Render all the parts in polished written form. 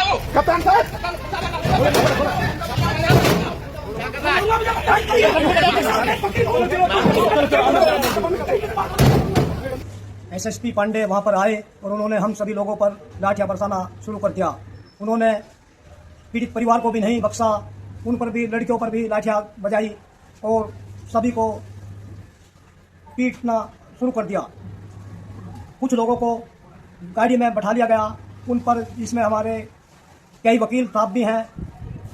कप्तान साहब एसएसपी पांडे वहां पर आए और उन्होंने हम सभी लोगों पर लाठियां बरसाना शुरू कर दिया। उन्होंने पीड़ित परिवार को भी नहीं बख्शा, उन पर भी, लड़कियों पर भी लाठियां बजाई और सभी को पीटना शुरू कर दिया। कुछ लोगों को गाड़ी में बैठा लिया गया, उन पर, जिसमें हमारे कई वकील साहब भी हैं,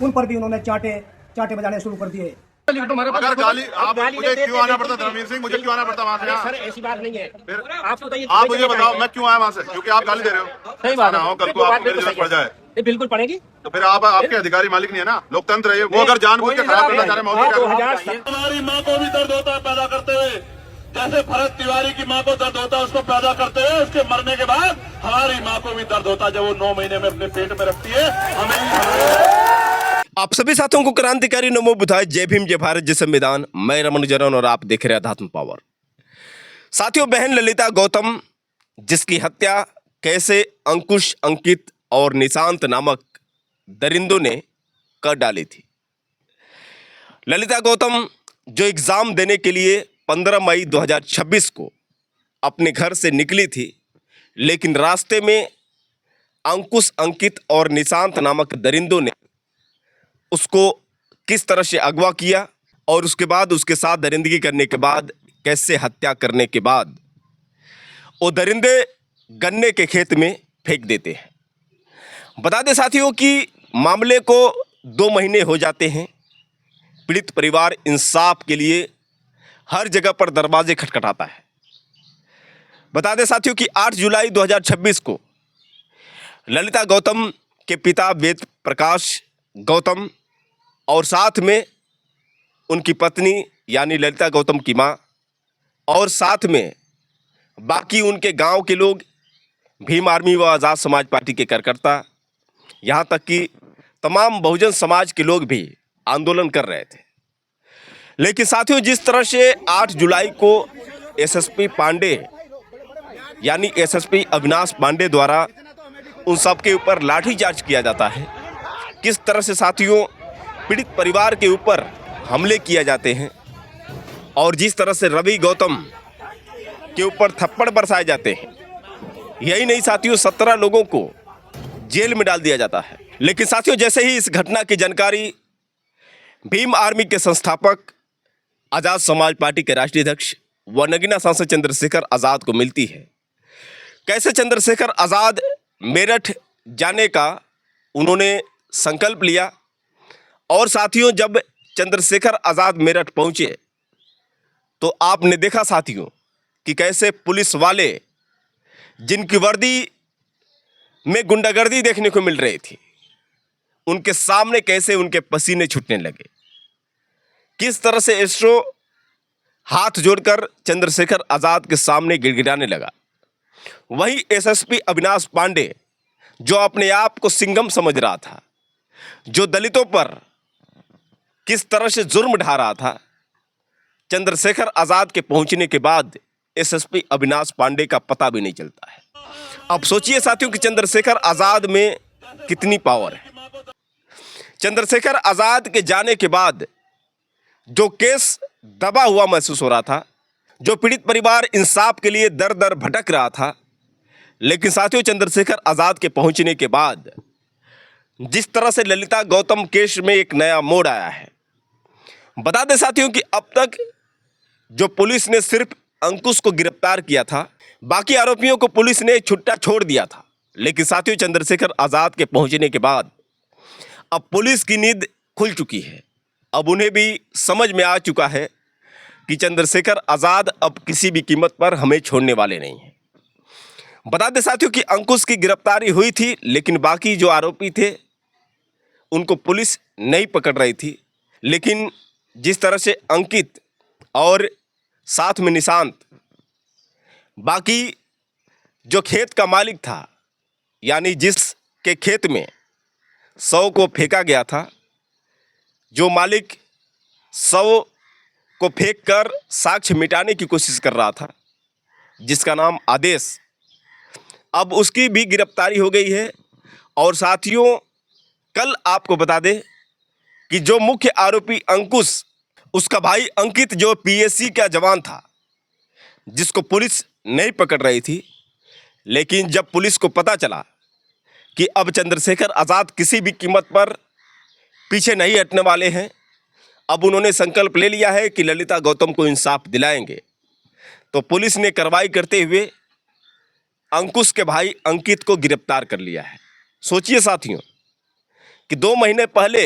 उन पर भी उन्होंने चाटे बजाने शुरू कर दिए। अगर गाली आप मुझे क्यों आना पड़ता धर्मवीर सिंह, मुझे क्यों आना पड़ता वहाँ से? सर ऐसी बात नहीं है। फिर आप आप मुझे बताओ मैं क्यों आया वहाँ से? क्योंकि आप गाली दे रहे हो। सही बात है, कल को आपको मेरी जरूरत पड़ जाए ये बिल्कुल पड़ेगी। तो फिर आप आपके अधिकारी मालिक नहीं है ना, लोकतंत्र है। वो अगर जानबूझ के खराब करना चाह रहे मौके, हमारी माँ को भी दर्द होता है पैदा करते हुए, जैसे भरत तिवारी की माँ को दर्द होता है उसको पैदा करते हुए, उसके मरने के बाद हमारी माँ को भी दर्द होता है जब वो 9 महीने में अपने पेट में रखती है। आप सभी साथियों को क्रांतिकारी नमो बुधाय, जय भीम, जय भारत, जय संविधान। मैं रमन जरन और आप देख रहे हैं अध्यात्म पावर। साथियों, बहन ललिता गौतम, जिसकी हत्या कैसे अंकुश, अंकित और निशांत नामक दरिंदों ने कर डाली थी। ललिता गौतम जो एग्जाम देने के लिए 15 मई 2026 को अपने घर से निकली थी, लेकिन रास्ते में अंकुश, अंकित और निशांत नामक दरिंदों ने उसको किस तरह से अगवा किया और उसके बाद उसके साथ दरिंदगी करने के बाद कैसे हत्या करने के बाद वो दरिंदे गन्ने के खेत में फेंक देते हैं। बता दें साथियों कि मामले को 2 महीने हो जाते हैं। पीड़ित परिवार इंसाफ के लिए हर जगह पर दरवाजे खटखटाता है। बता दें साथियों कि 8 जुलाई 2026 को ललिता गौतम के पिता वेद प्रकाश गौतम और साथ में उनकी पत्नी यानी ललिता गौतम की माँ और साथ में बाकी उनके गांव के लोग, भीम आर्मी व आज़ाद समाज पार्टी के कार्यकर्ता, यहाँ तक कि तमाम बहुजन समाज के लोग भी आंदोलन कर रहे थे। लेकिन साथियों, जिस तरह से 8 जुलाई को एसएसपी पांडे यानी एसएसपी अविनाश पांडे द्वारा उन सब के ऊपर लाठीचार्ज किया जाता है, किस तरह से साथियों पीड़ित परिवार के ऊपर हमले किए जाते हैं और जिस तरह से रवि गौतम के ऊपर थप्पड़ बरसाए जाते हैं, यही नहीं साथियों, 17 लोगों को जेल में डाल दिया जाता है। लेकिन साथियों, जैसे ही इस घटना की जानकारी भीम आर्मी के संस्थापक, आज़ाद समाज पार्टी के राष्ट्रीय अध्यक्ष व नगीना सांसद चंद्रशेखर आज़ाद को मिलती है, कैसे चंद्रशेखर आज़ाद मेरठ जाने का उन्होंने संकल्प लिया। और साथियों, जब चंद्रशेखर आज़ाद मेरठ पहुंचे तो आपने देखा साथियों कि कैसे पुलिस वाले, जिनकी वर्दी में गुंडागर्दी देखने को मिल रही थी, उनके सामने कैसे उनके पसीने छूटने लगे। किस तरह से एस्ट्रो हाथ जोड़कर चंद्रशेखर आज़ाद के सामने गिड़गिड़ाने लगा। वही एसएसपी अविनाश पांडे, जो अपने आप को सिंघम समझ रहा था, जो दलितों पर किस तरह से जुर्म ढा रहा था, चंद्रशेखर आज़ाद के पहुंचने के बाद एसएसपी अविनाश पांडे का पता भी नहीं चलता है। अब सोचिए साथियों कि चंद्रशेखर आज़ाद में कितनी पावर है। चंद्रशेखर आज़ाद के जाने के बाद जो केस दबा हुआ महसूस हो रहा था, जो पीड़ित परिवार इंसाफ के लिए दर दर भटक रहा था, लेकिन साथियों चंद्रशेखर आज़ाद के पहुंचने के बाद जिस तरह से ललिता गौतम केस में एक नया मोड़ आया है। बता दें साथियों कि अब तक जो पुलिस ने सिर्फ अंकुश को गिरफ्तार किया था, बाकी आरोपियों को पुलिस ने छुट्टा छोड़ दिया था। लेकिन साथियों, चंद्रशेखर आज़ाद के पहुंचने के बाद अब पुलिस की नींद खुल चुकी है। अब उन्हें भी समझ में आ चुका है कि चंद्रशेखर आज़ाद अब किसी भी कीमत पर हमें छोड़ने वाले नहीं हैं। बता दें साथियों कि अंकुश की गिरफ्तारी हुई थी, लेकिन बाकी जो आरोपी थे उनको पुलिस नहीं पकड़ रही थी। लेकिन जिस तरह से अंकित और साथ में निशांत, बाकी जो खेत का मालिक था, यानी जिसके खेत में 100 को फेंका गया था, जो मालिक 100 को फेंककर साक्ष्य मिटाने की कोशिश कर रहा था, जिसका नाम आदेश, अब उसकी भी गिरफ्तारी हो गई है और साथियों, कल आपको बता दें कि जो मुख्य आरोपी अंकुश, उसका भाई अंकित जो पीएससी का जवान था, जिसको पुलिस नहीं पकड़ रही थी, लेकिन जब पुलिस को पता चला कि अब चंद्रशेखर आज़ाद किसी भी कीमत पर पीछे नहीं हटने वाले हैं, अब उन्होंने संकल्प ले लिया है कि ललिता गौतम को इंसाफ दिलाएंगे, तो पुलिस ने कार्रवाई करते हुए अंकुश के भाई अंकित को गिरफ्तार कर लिया है। सोचिए साथियों कि 2 महीने पहले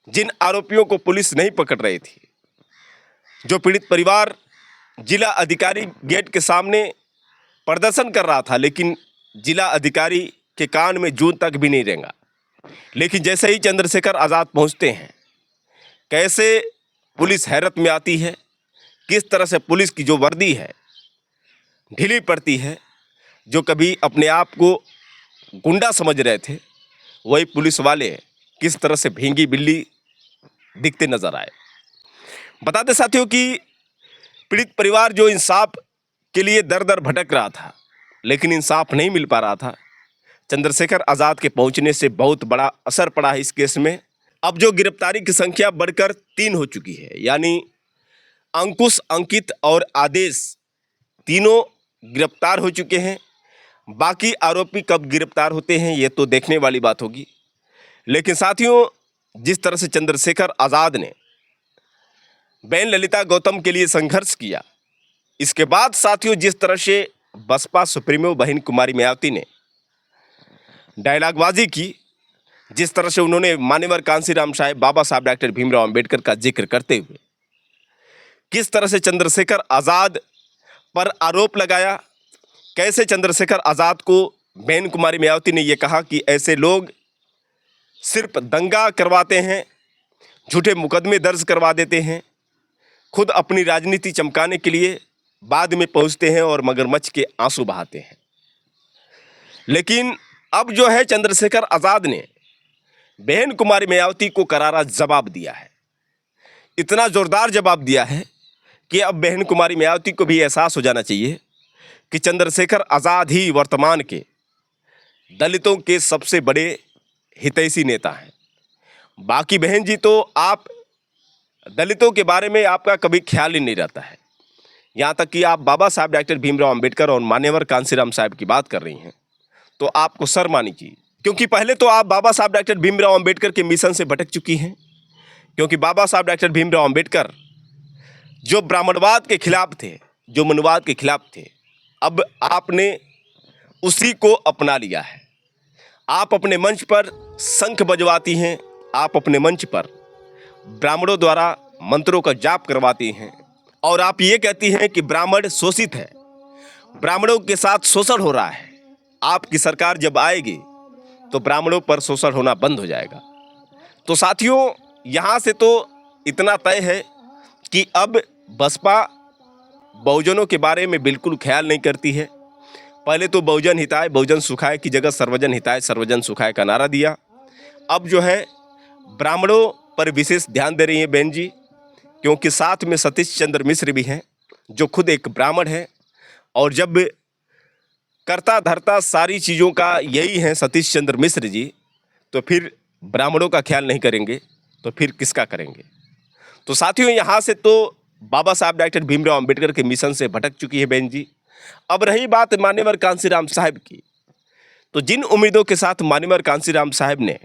जिन आरोपियों को पुलिस नहीं पकड़ रही थी, जो पीड़ित परिवार जिला अधिकारी गेट के सामने प्रदर्शन कर रहा था, लेकिन जिला अधिकारी के कान में जूं तक भी नहीं रेंगा, लेकिन जैसे ही चंद्रशेखर आज़ाद पहुंचते हैं, कैसे पुलिस हैरत में आती है, किस तरह से पुलिस की जो वर्दी है ढीली पड़ती है। जो कभी अपने आप को गुंडा समझ रहे थे, वही पुलिस वाले किस तरह से भींगी बिल्ली दिखते नजर आए। बता दें साथियों कि पीड़ित परिवार जो इंसाफ के लिए दर दर भटक रहा था, लेकिन इंसाफ नहीं मिल पा रहा था, चंद्रशेखर आज़ाद के पहुंचने से बहुत बड़ा असर पड़ा है इस केस में। अब जो गिरफ्तारी की संख्या बढ़कर 3 हो चुकी है, यानी अंकुश, अंकित और आदेश तीनों गिरफ्तार हो चुके हैं। बाकी आरोपी कब गिरफ्तार होते हैं ये तो देखने वाली बात होगी। लेकिन साथियों, जिस तरह से चंद्रशेखर आज़ाद ने बहन ललिता गौतम के लिए संघर्ष किया, इसके बाद साथियों जिस तरह से बसपा सुप्रीमो बहन कुमारी मायावती ने डायलॉगबाजी की, जिस तरह से उन्होंने मान्यवर कांशीराम साहब, बाबा साहब डॉक्टर भीमराव अंबेडकर का जिक्र करते हुए किस तरह से चंद्रशेखर आज़ाद पर आरोप लगाया, कैसे चंद्रशेखर आज़ाद को बहन कुमारी मायावती ने यह कहा कि ऐसे लोग सिर्फ दंगा करवाते हैं, झूठे मुकदमे दर्ज करवा देते हैं, खुद अपनी राजनीति चमकाने के लिए बाद में पहुंचते हैं और मगरमच्छ के आंसू बहाते हैं। लेकिन अब जो है चंद्रशेखर आज़ाद ने बहन कुमारी मायावती को करारा जवाब दिया है। इतना जोरदार जवाब दिया है कि अब बहन कुमारी मायावती को भी एहसास हो जाना चाहिए कि चंद्रशेखर आज़ाद ही वर्तमान के दलितों के सबसे बड़े हितैषी नेता हैं। बाकी बहन जी तो आप दलितों के बारे में आपका कभी ख्याल ही नहीं रहता है, यहाँ तक कि आप बाबा साहब डॉक्टर भीमराव अंबेडकर और मान्यवर कांशीराम साहब की बात कर रही हैं तो आपको शर्म आनी चाहिए। क्योंकि पहले तो आप बाबा साहब डॉक्टर भीमराव अंबेडकर के मिशन से भटक चुकी हैं, क्योंकि बाबा साहब डॉक्टर भीमराव अंबेडकर जो ब्राह्मणवाद के खिलाफ थे, जो मनुवाद के खिलाफ थे, अब आपने उसी को अपना लिया है। आप अपने मंच पर शंख बजवाती हैं, आप अपने मंच पर ब्राह्मणों द्वारा मंत्रों का जाप करवाती हैं और आप ये कहती हैं कि ब्राह्मण शोषित है, ब्राह्मणों के साथ शोषण हो रहा है। आपकी सरकार जब आएगी तो ब्राह्मणों पर शोषण होना बंद हो जाएगा। तो साथियों, यहाँ से तो इतना तय है कि अब बसपा बहुजनों के बारे में बिल्कुल ख्याल नहीं करती है। पहले तो बहुजन हिताय बहुजन सुखाय की जगह सर्वजन हिताय सर्वजन सुखाय का नारा दिया। अब जो है ब्राह्मणों पर विशेष ध्यान दे रही हैं बहन जी, क्योंकि साथ में सतीश चंद्र मिश्र भी हैं जो खुद एक ब्राह्मण है, और जब करता धरता सारी चीज़ों का यही है सतीश चंद्र मिश्र जी, तो फिर ब्राह्मणों का ख्याल नहीं करेंगे तो फिर किसका करेंगे। तो साथियों, यहाँ से तो बाबा साहब डॉक्टर भीमराव अंबेडकर के मिशन से भटक चुकी है बहन जी। अब रही बात मान्यवर कांशीराम साहब की, तो जिन उम्मीदों के साथ मान्यवर कांशीराम साहब ने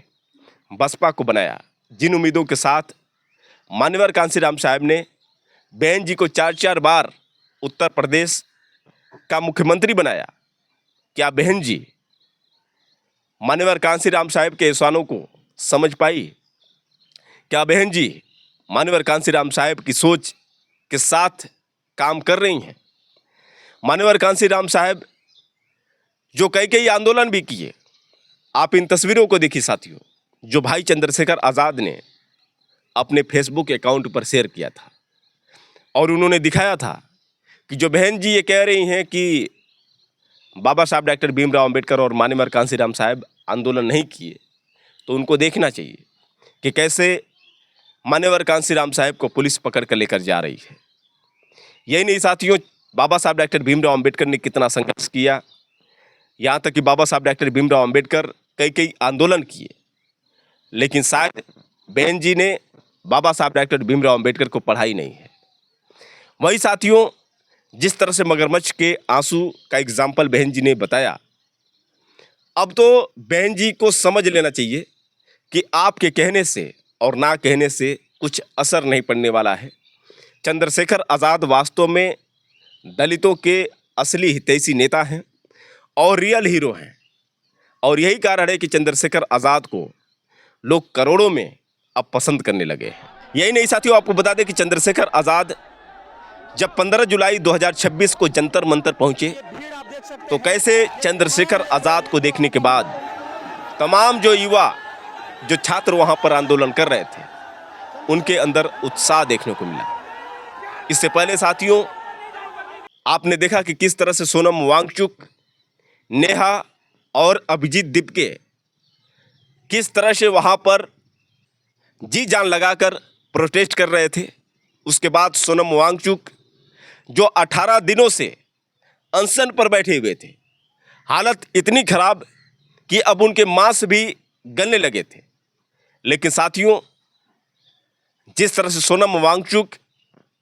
बसपा को बनाया, जिन उम्मीदों के साथ मान्यवर कांशीराम साहब ने बहन जी को 4-4 बार उत्तर प्रदेश का मुख्यमंत्री बनाया, क्या बहन जी मान्यवर कांशीराम साहब के एहसानों को समझ पाई? क्या बहन जी मान्यवर कांशीराम साहब की सोच के साथ काम कर रही हैं? मान्यवर कांशीराम साहब जो कई आंदोलन भी किए, आप इन तस्वीरों को देखिए साथियों, जो भाई चंद्रशेखर आज़ाद ने अपने फेसबुक अकाउंट पर शेयर किया था, और उन्होंने दिखाया था कि जो बहन जी ये कह रही हैं कि बाबा साहब डॉक्टर भीमराव अंबेडकर और मान्यवर कांशीराम साहब आंदोलन नहीं किए, तो उनको देखना चाहिए कि कैसे मान्यवर कांशीराम साहब को पुलिस पकड़ कर लेकर जा रही है। यही नहीं साथियों, बाबा साहब डॉक्टर भीमराव अंबेडकर ने कितना संघर्ष किया, यहाँ तक कि बाबा साहब डॉक्टर भीमराव अंबेडकर कई आंदोलन किए, लेकिन शायद बहन जी ने बाबा साहब डॉक्टर भीमराव अंबेडकर को पढ़ा ही नहीं है। वही साथियों, जिस तरह से मगरमच्छ के आंसू का एग्जाम्पल बहन जी ने बताया, अब तो बहन जी को समझ लेना चाहिए कि आपके कहने से और ना कहने से कुछ असर नहीं पड़ने वाला है। चंद्रशेखर आज़ाद वास्तव में दलितों के असली हितैषी नेता हैं और रियल हीरो हैं, और यही कारण है कि चंद्रशेखर आज़ाद को लोग करोड़ों में अब पसंद करने लगे हैं। यही नहीं साथियों, आपको बता दें कि चंद्रशेखर आज़ाद जब 15 जुलाई 2026 को जंतर मंतर पहुंचे, तो कैसे चंद्रशेखर आज़ाद को देखने के बाद तमाम जो युवा, जो छात्र वहां पर आंदोलन कर रहे थे, उनके अंदर उत्साह देखने को मिला। इससे पहले साथियों, आपने देखा कि किस तरह से सोनम वांगचुक, नेहा और अभिजीत दीपके किस तरह से वहां पर जी जान लगाकर प्रोटेस्ट कर रहे थे। उसके बाद सोनम वांगचुक जो 18 दिनों से अनशन पर बैठे हुए थे, हालत इतनी खराब कि अब उनके मांस भी गलने लगे थे। लेकिन साथियों, जिस तरह से सोनम वांगचुक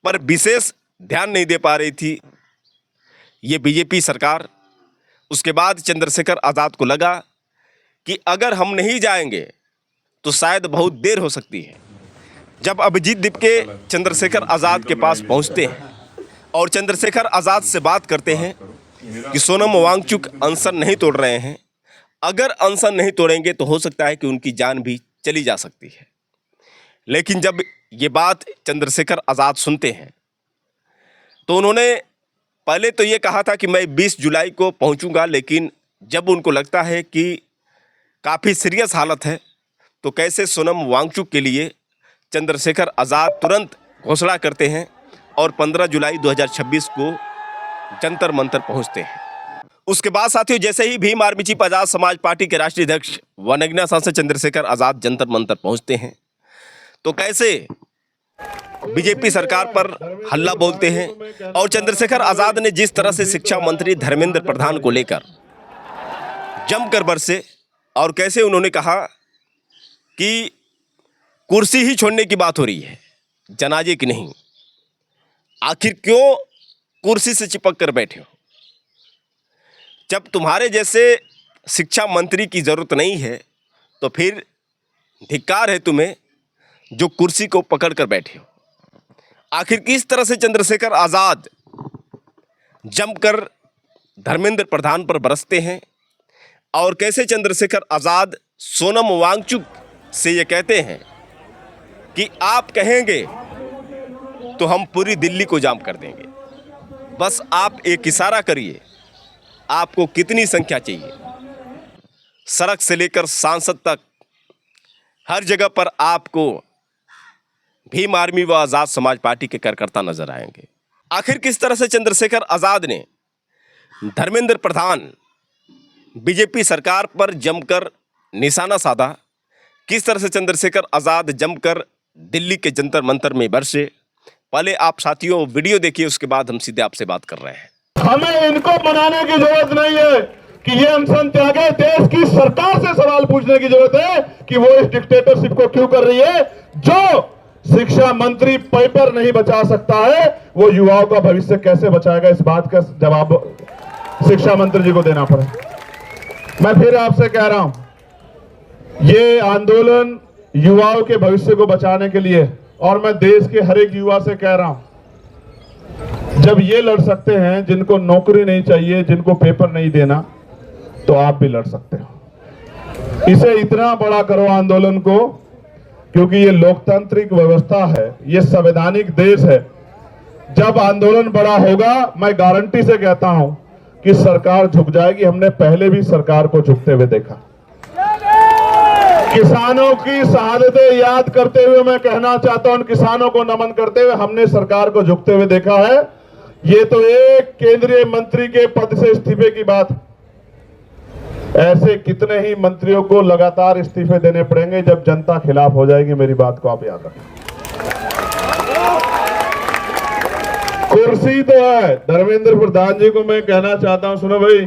पर विशेष ध्यान नहीं दे पा रही थी ये बीजेपी सरकार, उसके बाद चंद्रशेखर आज़ाद को लगा कि अगर हम नहीं जाएंगे तो शायद बहुत देर हो सकती है। जब अभिजीत दीपके चंद्रशेखर आज़ाद के पास पहुंचते हैं और चंद्रशेखर आज़ाद से बात करते हैं कि सोनम वांगचुक अनशन नहीं तोड़ रहे हैं, अगर अनशन नहीं तोड़ेंगे तो हो सकता है कि उनकी जान भी चली जा सकती है। लेकिन जब ये बात चंद्रशेखर आज़ाद सुनते हैं तो उन्होंने पहले तो ये कहा था कि मैं 20 जुलाई को पहुंचूंगा, लेकिन जब उनको लगता है कि काफ़ी सीरियस हालत है, तो कैसे सोनम वांगचुक के लिए चंद्रशेखर आज़ाद तुरंत घोषणा करते हैं और 15 जुलाई 2026 को जंतर मंतर पहुंचते हैं। उसके बाद साथियों, जैसे ही भीम आर्मी चीफ आज़ाद समाज पार्टी के राष्ट्रीय अध्यक्ष व नगीना सांसद चंद्रशेखर आज़ाद जंतर मंतर पहुंचते हैं, तो कैसे बीजेपी सरकार पर हल्ला बोलते हैं। और चंद्रशेखर आज़ाद ने जिस तरह से शिक्षा मंत्री धर्मेंद्र प्रधान को लेकर जमकर बरसे, और कैसे उन्होंने कहा कि कुर्सी ही छोड़ने की बात हो रही है, जनाजे की नहीं। आखिर क्यों कुर्सी से चिपक कर बैठे हो? जब तुम्हारे जैसे शिक्षा मंत्री की जरूरत नहीं है, तो फिर धिक्कार है तुम्हें जो कुर्सी को पकड़ कर बैठे हो। आखिर किस तरह से चंद्रशेखर आज़ाद जमकर धर्मेंद्र प्रधान पर बरसते हैं, और कैसे चंद्रशेखर आज़ाद सोनम वांगचुक से ये कहते हैं कि आप कहेंगे तो हम पूरी दिल्ली को जाम कर देंगे, बस आप एक इशारा करिए, आपको कितनी संख्या चाहिए। सड़क से लेकर सांसद तक हर जगह पर आपको भीम आर्मी व आज़ाद समाज पार्टी के कार्यकर्ता नजर आएंगे। आखिर किस तरह से चंद्रशेखर आज़ाद ने धर्मेंद्र प्रधान बीजेपी सरकार पर जमकर निशाना साधा, किस तरह से चंद्रशेखर आज़ाद जमकर दिल्ली के जंतर मंतर में बरसे, पहले आप साथियों वीडियो देखिए, उसके बाद हम सीधे आपसे बात कर रहे हैं। हमें इनको मनाने की जरूरत नहीं है कि ये अनशन त्यागे। देश की सरकार से सवाल पूछने की जरूरत है कि वो इस डिक्टेटरशिप को क्यों कर रही है। जो शिक्षा मंत्री पेपर नहीं बचा सकता है, वो युवाओं का भविष्य कैसे बचाएगा? इस बात का जवाब शिक्षा मंत्री जी को देना पड़े। मैं फिर आपसे कह रहा हूं, ये आंदोलन युवाओं के भविष्य को बचाने के लिए, और मैं देश के हर एक युवा से कह रहा हूं, जब ये लड़ सकते हैं जिनको नौकरी नहीं चाहिए, जिनको पेपर नहीं देना, तो आप भी लड़ सकते हो। इसे इतना बड़ा करो आंदोलन को, क्योंकि ये लोकतांत्रिक व्यवस्था है, ये संवैधानिक देश है। जब आंदोलन बड़ा होगा, मैं गारंटी से कहता हूं कि सरकार झुक जाएगी। हमने पहले भी सरकार को झुकते हुए देखा। किसानों की शहादतें याद करते हुए मैं कहना चाहता हूं, किसानों को नमन करते हुए हमने सरकार को झुकते हुए देखा है। ये तो एक केंद्रीय मंत्री के पद से इस्तीफे की बात, ऐसे कितने ही मंत्रियों को लगातार इस्तीफे देने पड़ेंगे जब जनता खिलाफ हो जाएगी। मेरी बात को आप याद रखें। कुर्सी तो है। धर्मेंद्र प्रधान जी को मैं कहना चाहता हूं, सुनो भाई,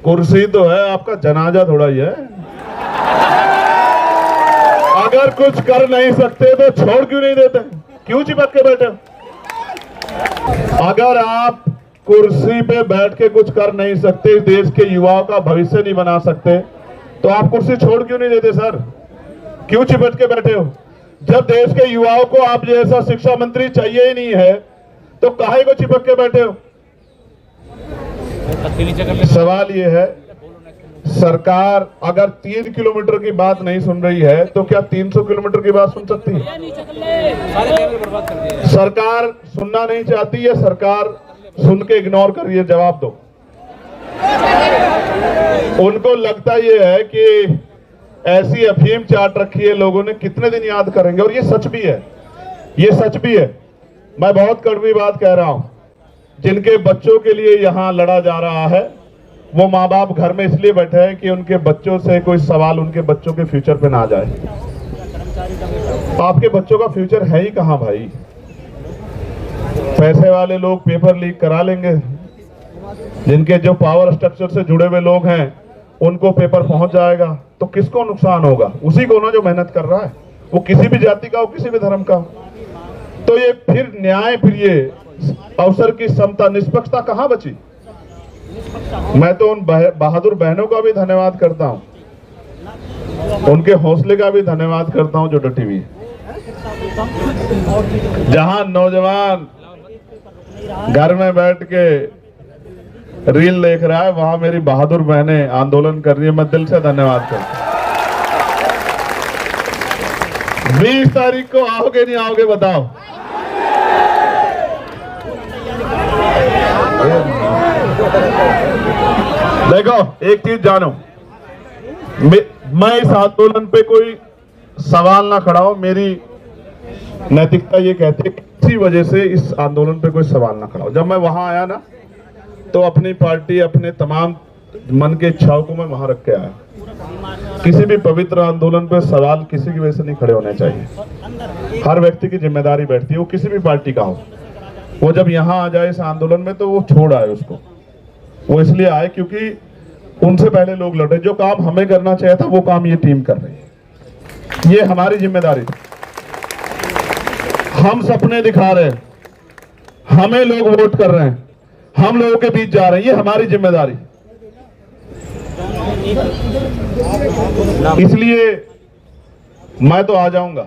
कुर्सी तो है, आपका जनाजा थोड़ा ही है। अगर कुछ कर नहीं सकते तो छोड़ क्यों नहीं देते, क्यों चिपक के बैठे? अगर आप कुर्सी पे बैठ के कुछ कर नहीं सकते, देश के युवाओं का भविष्य नहीं बना सकते, तो आप कुर्सी छोड़ क्यों नहीं देते सर? क्यों चिपट के बैठे हो? जब देश के युवाओं को आप जैसा शिक्षा मंत्री चाहिए ही नहीं है, तो काहे को चिपक के बैठे हो? सवाल ये है, सरकार अगर 3 किलोमीटर की बात नहीं सुन रही है तो क्या 300 किलोमीटर की बात सुन सकती है? सरकार सुनना नहीं चाहती है, सरकार सुन के इग्नोर कर रही है। जवाब दो। उनको लगता ये है कि ऐसी अफीम चाट रखी है लोगों ने, कितने दिन याद करेंगे। और ये सच भी है, ये सच भी है। मैं बहुत कड़वी बात कह रहा हूं, जिनके बच्चों के लिए यहां लड़ा जा रहा है, वो माँ बाप घर में इसलिए बैठे हैं कि उनके बच्चों से कोई सवाल उनके बच्चों के फ्यूचर पे ना जाए। आपके बच्चों का फ्यूचर है ही कहां भाई? पैसे वाले लोग पेपर लीक करा लेंगे, जिनके जो पावर स्ट्रक्चर से जुड़े हुए लोग हैं उनको पेपर पहुंच जाएगा, तो किसको नुकसान होगा? उसी को ना जो मेहनत कर रहा है, वो किसी भी जाति का हो, किसी भी धर्म का हो। तो ये फिर न्याय, फिर ये अवसर की समता, निष्पक्षता कहां बची? मैं तो उन बहादुर बहनों का भी धन्यवाद करता हूं, उनके हौसले का भी धन्यवाद करता हूं जो डटी हुई है। जहां नौजवान घर में बैठ के रील देख रहा है, वहां मेरी बहादुर बहनें आंदोलन कर रही है। मैं दिल से धन्यवाद करता हूं। 20 तारीख को आओगे नहीं आओगे बताओ? देखो एक चीज जानो, मैं इस आंदोलन पे कोई सवाल ना खड़ा हो, मेरी नैतिकता ये कहती है किसी वजह से इस आंदोलन पे कोई सवाल ना खड़ा हो। जब मैं वहां आया ना, तो अपनी पार्टी, अपने तमाम मन के इच्छाओं को मैं वहां रख के आया। किसी भी पवित्र आंदोलन पे सवाल किसी की वजह से नहीं खड़े होने चाहिए। हर व्यक्ति की जिम्मेदारी बैठती है, वो किसी भी पार्टी का हो। वो जब यहाँ आ जाए इस आंदोलन में, तो वो छोड़ आए उसको। वो इसलिए आए क्योंकि उनसे पहले लोग लड़े। जो काम हमें करना चाहिए था, वो काम ये टीम कर रही है। ये हमारी जिम्मेदारी थी। हम सपने दिखा रहे हैं, हमें लोग वोट कर रहे हैं, हम लोगों के बीच जा रहे हैं, ये हमारी जिम्मेदारी। इसलिए मैं तो आ जाऊंगा।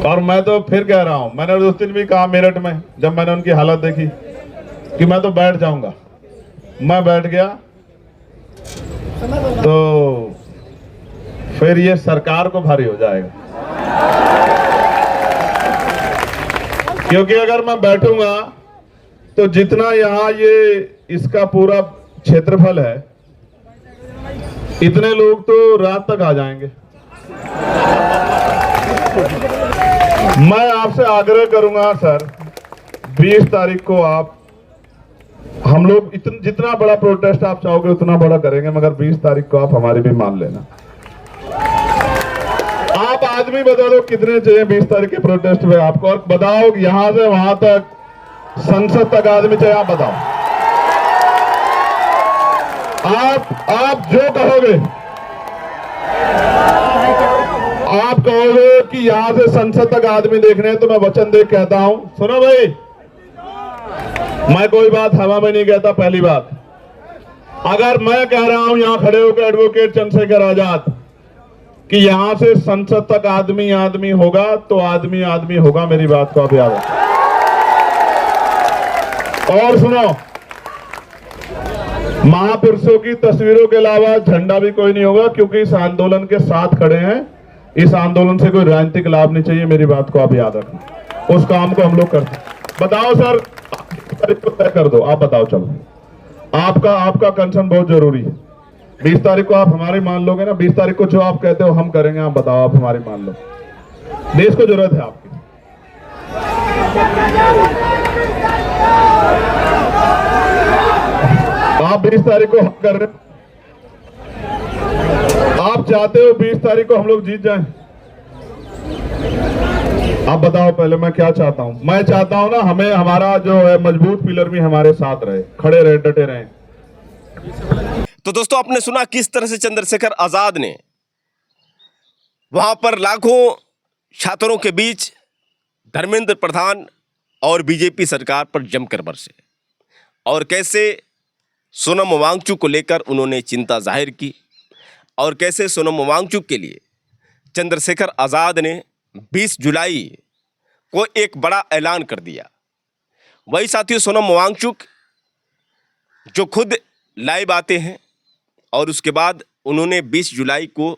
और मैं तो फिर कह रहा हूं, मैंने उस दिन भी कहा मेरठ में, जब मैंने उनकी हालत देखी, कि मैं तो बैठ जाऊंगा। मैं बैठ गया तो फिर ये सरकार को भारी हो जाएगा। क्योंकि अगर मैं बैठूंगा तो जितना यहां ये इसका पूरा क्षेत्रफल है, इतने लोग तो रात तक आ जाएंगे। मैं आपसे आग्रह करूंगा सर, 20 तारीख को आप, हम लोग जितना बड़ा प्रोटेस्ट आप चाहोगे उतना बड़ा करेंगे, मगर 20 तारीख को आप हमारी भी मान लेना। आप आदमी बता दो कितने चाहिए 20 तारीख के प्रोटेस्ट में आपको, और बताओ यहां से वहां तक, संसद तक आदमी चाहिए, आप बताओ। आप जो कहोगे, आप कहोगे कि यहां से संसद तक आदमी देखने हैं, तो मैं वचन दे कहता हूं, सुनो भाई, मैं कोई बात हवा में नहीं कहता। पहली बात, अगर मैं कह रहा हूं यहां खड़े होकर एडवोकेट चंद्रशेखर आजाद कि यहां से संसद तक आदमी आदमी होगा, तो आदमी आदमी होगा। मेरी बात को आप याद रखें। और सुनो, महापुरुषों की तस्वीरों के अलावा झंडा भी कोई नहीं होगा, क्योंकि इस आंदोलन के साथ खड़े हैं। इस आंदोलन से कोई राजनीतिक लाभ नहीं चाहिए। मेरी बात को आप याद रखें। उस काम को हम लोग करते हैं। बताओ सर, तय कर दो, आप बताओ। चलो, आपका कंसर्न बहुत जरूरी है। 20 तारीख को आप हमारी मान लोगे ना? 20 तारीख को जो आप कहते हो हम करेंगे। आप बताओ, आप हमारी मान लो। देश को जरूरत है आपकी। आप 20 तारीख को हम कर रहे, आप चाहते हो 20 तारीख को हम लोग जीत जाएं? आप बताओ पहले, मैं क्या चाहता हूं? मैं चाहता हूं ना, हमें हमारा जो है मजबूत पिलर भी हमारे साथ रहे, खड़े रहे, डटे रहे। तो दोस्तों आपने सुना किस तरह से चंद्रशेखर आजाद ने वहां पर लाखों छात्रों के बीच धर्मेंद्र प्रधान और बीजेपी सरकार पर जमकर बरसे और कैसे सोनम वांगचुक को लेकर उन्होंने चिंता जाहिर की और कैसे सोनम वांगचुक के लिए चंद्रशेखर आजाद ने 20 जुलाई को एक बड़ा ऐलान कर दिया। वही साथियों सोनम वांगचुक जो खुद लाइव आते हैं और उसके बाद उन्होंने 20 जुलाई को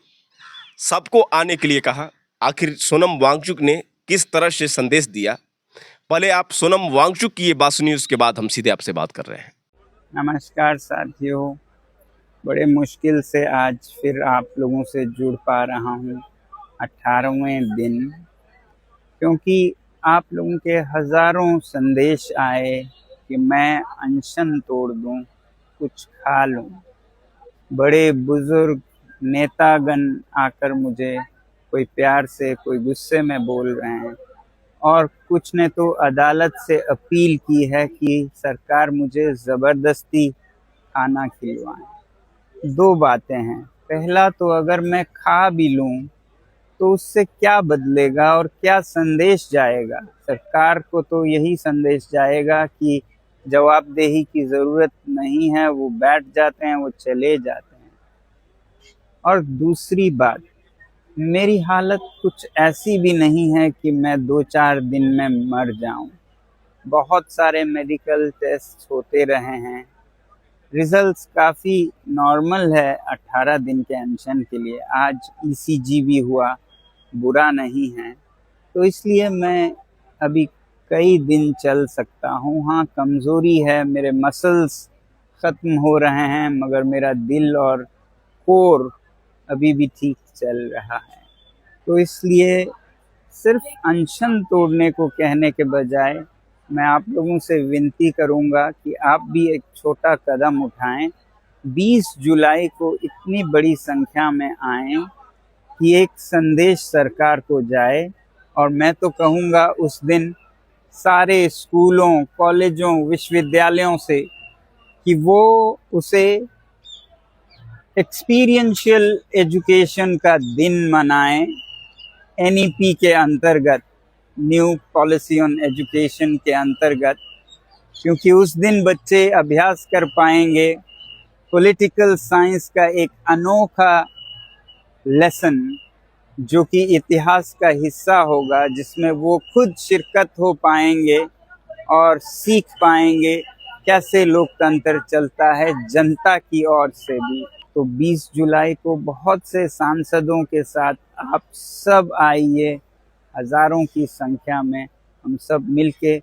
सबको आने के लिए कहा। आखिर सोनम वांगचुक ने किस तरह से संदेश दिया, पहले आप सोनम वांगचुक की ये बात सुनिए, उसके बाद हम सीधे आपसे बात कर रहे हैं। नमस्कार साथियों, बड़े मुश्किल से आज फिर आप लोगों से जुड़ पा रहा हूँ 18वें दिन, क्योंकि आप लोगों के हज़ारों संदेश आए कि मैं अनशन तोड़ दूँ, कुछ खा लूँ। बड़े बुजुर्ग नेतागण आकर मुझे कोई प्यार से कोई गुस्से में बोल रहे हैं और कुछ ने तो अदालत से अपील की है कि सरकार मुझे ज़बरदस्ती खाना खिलवाएं। दो बातें हैं, पहला तो अगर मैं खा भी लूं तो उससे क्या बदलेगा और क्या संदेश जाएगा? सरकार को तो यही संदेश जाएगा कि जवाबदेही की ज़रूरत नहीं है, वो बैठ जाते हैं, वो चले जाते हैं। और दूसरी बात, मेरी हालत कुछ ऐसी भी नहीं है कि मैं 2-4 दिन में मर जाऊं। बहुत सारे मेडिकल टेस्ट होते रहे हैं, रिजल्ट्स काफ़ी नॉर्मल है 18 दिन के अनशन के लिए। आज ईसीजी भी हुआ, बुरा नहीं है, तो इसलिए मैं अभी कई दिन चल सकता हूँ। हाँ, कमज़ोरी है, मेरे मसल्स ख़त्म हो रहे हैं, मगर मेरा दिल और कोर अभी भी ठीक चल रहा है। तो इसलिए सिर्फ अनशन तोड़ने को कहने के बजाय मैं आप लोगों से विनती करूंगा कि आप भी एक छोटा कदम उठाएं। 20 जुलाई को इतनी बड़ी संख्या में आएं कि एक संदेश सरकार को जाए, और मैं तो कहूँगा उस दिन सारे स्कूलों, कॉलेजों, विश्वविद्यालयों से कि वो उसे एक्सपीरियंशियल एजुकेशन का दिन मनाएं, NEP के अंतर्गत, न्यू पॉलिसी ऑन एजुकेशन के अंतर्गत, क्योंकि उस दिन बच्चे अभ्यास कर पाएंगे पॉलिटिकल साइंस का एक अनोखा लेसन जो कि इतिहास का हिस्सा होगा, जिसमें वो खुद शिरकत हो पाएंगे और सीख पाएंगे कैसे लोकतंत्र चलता है जनता की ओर से भी। तो 20 जुलाई को बहुत से सांसदों के साथ आप सब आइए, हज़ारों की संख्या में हम सब मिलके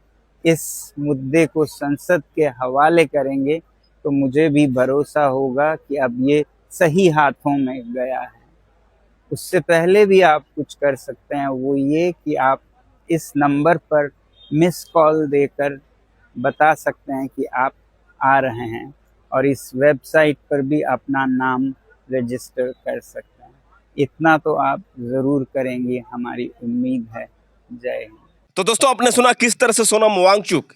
इस मुद्दे को संसद के हवाले करेंगे, तो मुझे भी भरोसा होगा कि अब ये सही हाथों में गया है। उससे पहले भी आप कुछ कर सकते हैं, वो ये कि आप इस नंबर पर मिस कॉल देकर बता सकते हैं कि आप आ रहे हैं, और इस वेबसाइट पर भी अपना नाम रजिस्टर कर सकते हैं। इतना तो आप ज़रूर करेंगे, हमारी उम्मीद है। जय हिंद। तो दोस्तों आपने सुना किस तरह से सोनम वांगचुक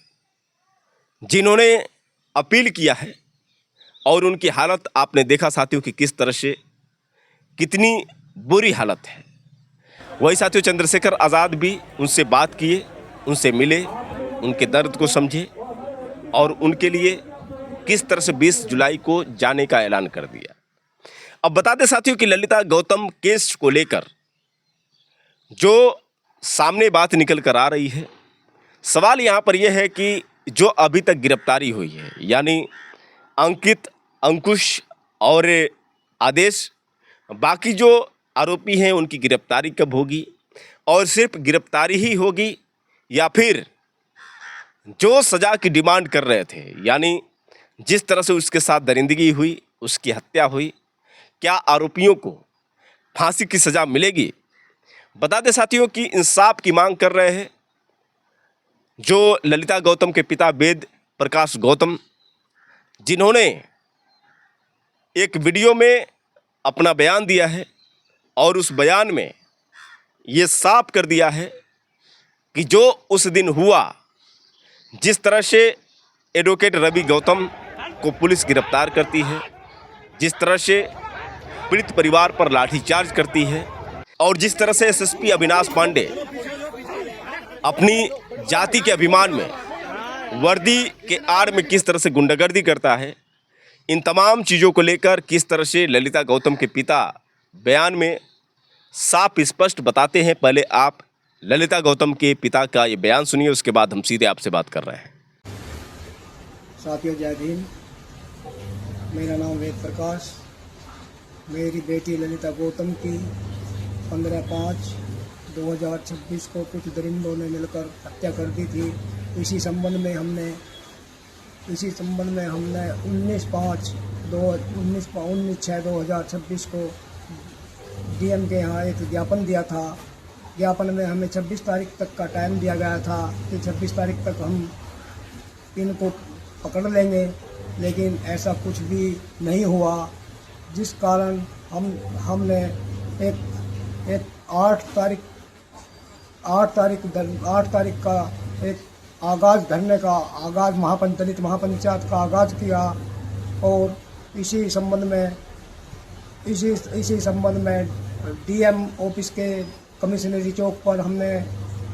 जिन्होंने अपील किया है, और उनकी हालत आपने देखा साथियों कि किस तरह से कितनी बुरी हालत है। वही साथियों चंद्रशेखर आज़ाद भी उनसे बात किए, उनसे मिले, उनके दर्द को समझे और उनके लिए किस तरह से 20 जुलाई को जाने का ऐलान कर दिया। अब बता दें साथियों कि ललिता गौतम केस को लेकर जो सामने बात निकल कर आ रही है, सवाल यहाँ पर यह है कि जो अभी तक गिरफ्तारी हुई है, यानी अंकित, अंकुश और आदेश, बाकी जो आरोपी हैं उनकी गिरफ्तारी कब होगी, और सिर्फ गिरफ्तारी ही होगी या फिर जो सज़ा की डिमांड कर रहे थे, यानी जिस तरह से उसके साथ दरिंदगी हुई, उसकी हत्या हुई, क्या आरोपियों को फांसी की सज़ा मिलेगी? बता दें साथियों कि इंसाफ की मांग कर रहे हैं जो ललिता गौतम के पिता वेद प्रकाश गौतम, जिन्होंने एक वीडियो में अपना बयान दिया है और उस बयान में ये साफ कर दिया है कि जो उस दिन हुआ, जिस तरह से एडवोकेट रवि गौतम को पुलिस गिरफ्तार करती है, जिस तरह से पीड़ित परिवार पर लाठीचार्ज करती है और जिस तरह से एसएसपी अविनाश पांडे अपनी जाति के अभिमान में वर्दी के आड़ में किस तरह से गुंडागर्दी करता है, इन तमाम चीज़ों को लेकर किस तरह से ललिता गौतम के पिता बयान में साफ स्पष्ट बताते हैं। पहले आप ललिता गौतम के पिता का ये बयान सुनिए, उसके बाद हम सीधे आपसे बात कर रहे हैं। साथियों जय भीम। मेरा नाम वेद प्रकाश। मेरी बेटी ललिता गौतम की 15/5/2026 को कुछ दरिंदों ने मिलकर हत्या कर दी थी। इसी संबंध में हमने 19/6/2026 को डीएम के यहाँ एक ज्ञापन दिया था। ज्ञापन में हमें 26 तारीख तक का टाइम दिया गया था कि 26 तारीख तक हम इनको पकड़ लेंगे, लेकिन ऐसा कुछ भी नहीं हुआ, जिस कारण हमने एक 8 तारीख का एक आगाज़ धरने का दलित महापंचायत का आगाज़ किया और इसी संबंध में डीएम ऑफिस के कमिश्नरी चौक पर हमने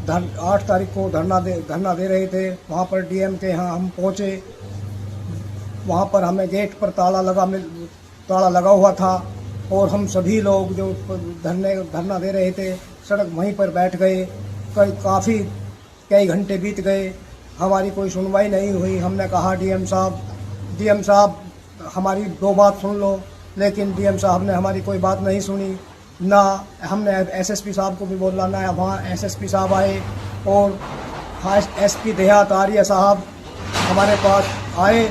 8 तारीख को धरना दे रहे थे। वहाँ पर डीएम के यहाँ हम पहुँचे। वहाँ पर हमें गेट पर ताला लगा हुआ था और हम सभी लोग जो धरना दे रहे थे सड़क वहीं पर बैठ गए। कई घंटे बीत गए, हमारी कोई सुनवाई नहीं हुई। हमने कहा डीएम साहब हमारी 2 बात सुन लो, लेकिन डीएम साहब ने हमारी कोई बात नहीं सुनी। ना हमने एसएसपी साहब को भी बोला, ना वहाँ एसएसपी साहब आए और एसपी देहात आर्य साहब हमारे पास आए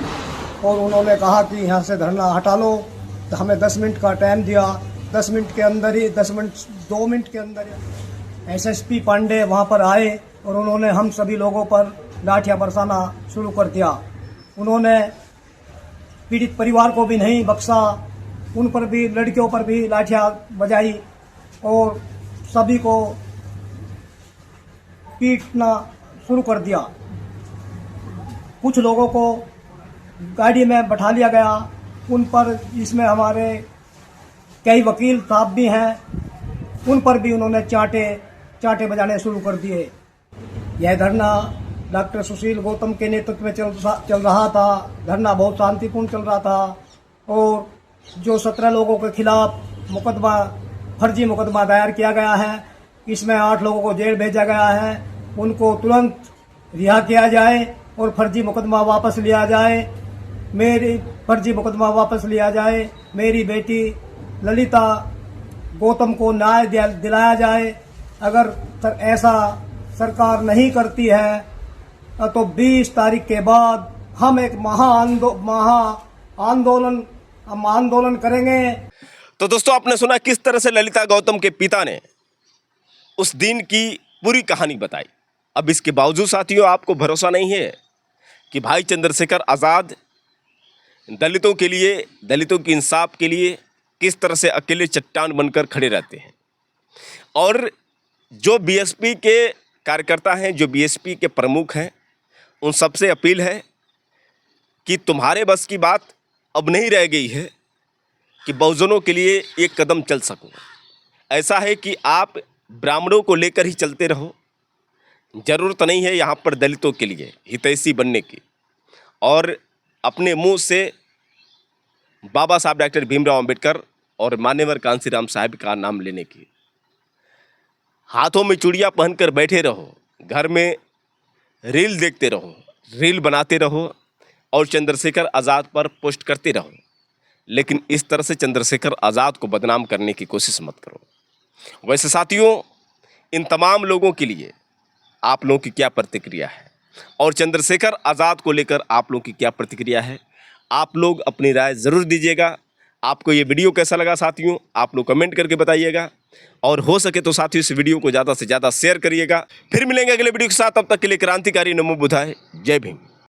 और उन्होंने कहा कि यहाँ से धरना हटा लो। तो हमें 10 मिनट का टाइम दिया। 2 मिनट के अंदर ही एसएसपी पांडे वहाँ पर आए और उन्होंने हम सभी लोगों पर लाठियाँ बरसाना शुरू कर दिया। उन्होंने पीड़ित परिवार को भी नहीं बख्शा, उन पर भी, लड़कियों पर भी लाठियाँ बजाई और सभी को पीटना शुरू कर दिया। कुछ लोगों को गाड़ी में बैठा लिया गया। उन पर, इसमें हमारे कई वकील साहब भी हैं, उन पर भी उन्होंने चांटे बजाने शुरू कर दिए। यह धरना डॉक्टर सुशील गौतम के नेतृत्व में चल रहा था। धरना बहुत शांतिपूर्ण चल रहा था और जो 17 लोगों के खिलाफ फर्जी मुकदमा दायर किया गया है, इसमें 8 लोगों को जेल भेजा गया है। उनको तुरंत रिहा किया जाए और फर्जी मुकदमा वापस लिया जाए। मेरी बेटी ललिता गौतम को न्याय दिलाया जाए। अगर ऐसा सरकार नहीं करती है तो 20 तारीख के बाद हम एक आंदोलन करेंगे। तो दोस्तों, आपने सुना किस तरह से ललिता गौतम के पिता ने उस दिन की पूरी कहानी बताई। अब इसके बावजूद साथियों, आपको भरोसा नहीं है कि भाई चंद्रशेखर आज़ाद दलितों के लिए, दलितों के इंसाफ के लिए किस तरह से अकेले चट्टान बनकर खड़े रहते हैं। और जो बीएसपी के कार्यकर्ता हैं, जो बीएसपी के प्रमुख हैं, उन सबसे अपील है कि तुम्हारे बस की बात अब नहीं रह गई है कि बहुजनों के लिए एक कदम चल सको। ऐसा है कि आप ब्राह्मणों को लेकर ही चलते रहो। ज़रूरत नहीं है यहाँ पर दलितों के लिए हितैषी बनने की और अपने मुंह से बाबा साहब डॉक्टर भीमराव अंबेडकर और मान्यवर कांसीराम साहब का नाम लेने की। हाथों में चूड़ियाँ पहनकर बैठे रहो, घर में रील देखते रहो, रील बनाते रहो और चंद्रशेखर आज़ाद पर पोस्ट करते रहो, लेकिन इस तरह से चंद्रशेखर आज़ाद को बदनाम करने की कोशिश मत करो। वैसे साथियों, इन तमाम लोगों के लिए आप लोगों की क्या प्रतिक्रिया है और चंद्रशेखर आज़ाद को लेकर आप लोगों की क्या प्रतिक्रिया है, आप लोग अपनी राय ज़रूर दीजिएगा। आपको ये वीडियो कैसा लगा साथियों, आप लोग कमेंट करके बताइएगा और हो सके तो साथियों इस वीडियो को ज़्यादा से ज़्यादा शेयर करिएगा। फिर मिलेंगे अगले वीडियो के साथ, तब तक के लिए क्रांतिकारी नमो बुद्धाय। जय भीम।